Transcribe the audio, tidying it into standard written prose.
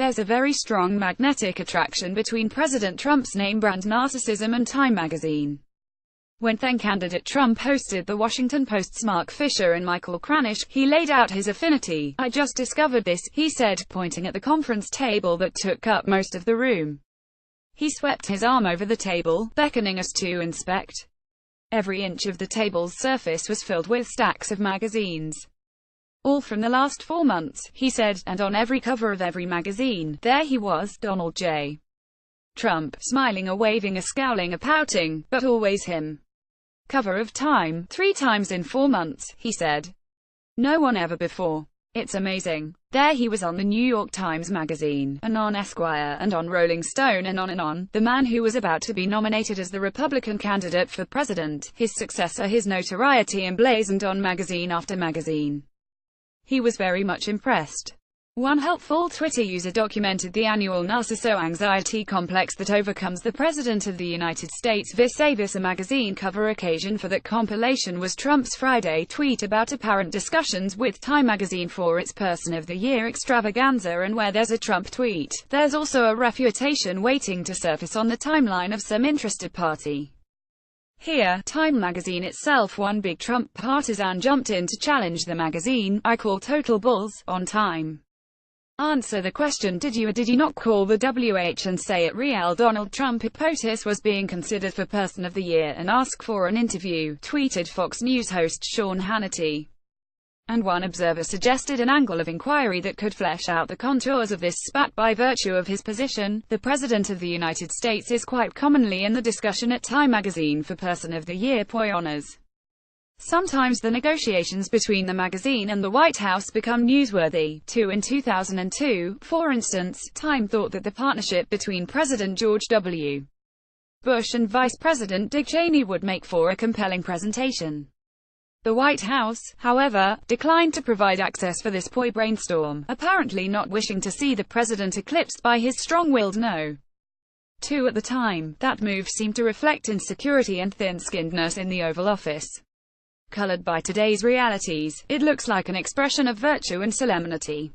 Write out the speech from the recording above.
There's a very strong magnetic attraction between President Trump's name brand Narcissism and Time magazine. When then-candidate Trump hosted The Washington Post's Mark Fisher and Michael Kranish, he laid out his affinity. "I just discovered this," he said, pointing at the conference table that took up most of the room. He swept his arm over the table, beckoning us to inspect. Every inch of the table's surface was filled with stacks of magazines. "All from the last 4 months," he said, "and on every cover of every magazine, there he was, Donald J. Trump, smiling or waving or scowling or pouting, but always him. Cover of Time, 3 times in 4 months," he said. "No one ever before. It's amazing. There he was on the New York Times Magazine, and on Esquire, and on Rolling Stone, and on and on. The man who was about to be nominated as the Republican candidate for president, his successor, his notoriety emblazoned on magazine after magazine. He was very much impressed." One helpful Twitter user documented the annual narcisso-anxiety complex that overcomes the President of the United States vis-a-vis a magazine cover. Occasion for that compilation was Trump's Friday tweet about apparent discussions with Time magazine for its Person of the Year extravaganza, and where there's a Trump tweet, there's also a refutation waiting to surface on the timeline of some interested party. Here, Time magazine itself, one big Trump partisan jumped in to challenge the magazine. "I call total bulls on Time. Answer the question, did you or did you not call the WH and say it real? Donald Trump POTUS was being considered for Person of the Year and ask for an interview," tweeted Fox News host Sean Hannity. And one observer suggested an angle of inquiry that could flesh out the contours of this spat. By virtue of his position, the President of the United States is quite commonly in the discussion at Time magazine for Person of the Year honors. Sometimes the negotiations between the magazine and the White House become newsworthy, too. In 2002, for instance, Time thought that the partnership between President George W. Bush and Vice President Dick Cheney would make for a compelling presentation. The White House, however, declined to provide access for this brainstorm, apparently not wishing to see the president eclipsed by his strong-willed no. 2 at the time. That move seemed to reflect insecurity and thin-skinnedness in the Oval Office. Colored by today's realities, it looks like an expression of virtue and solemnity.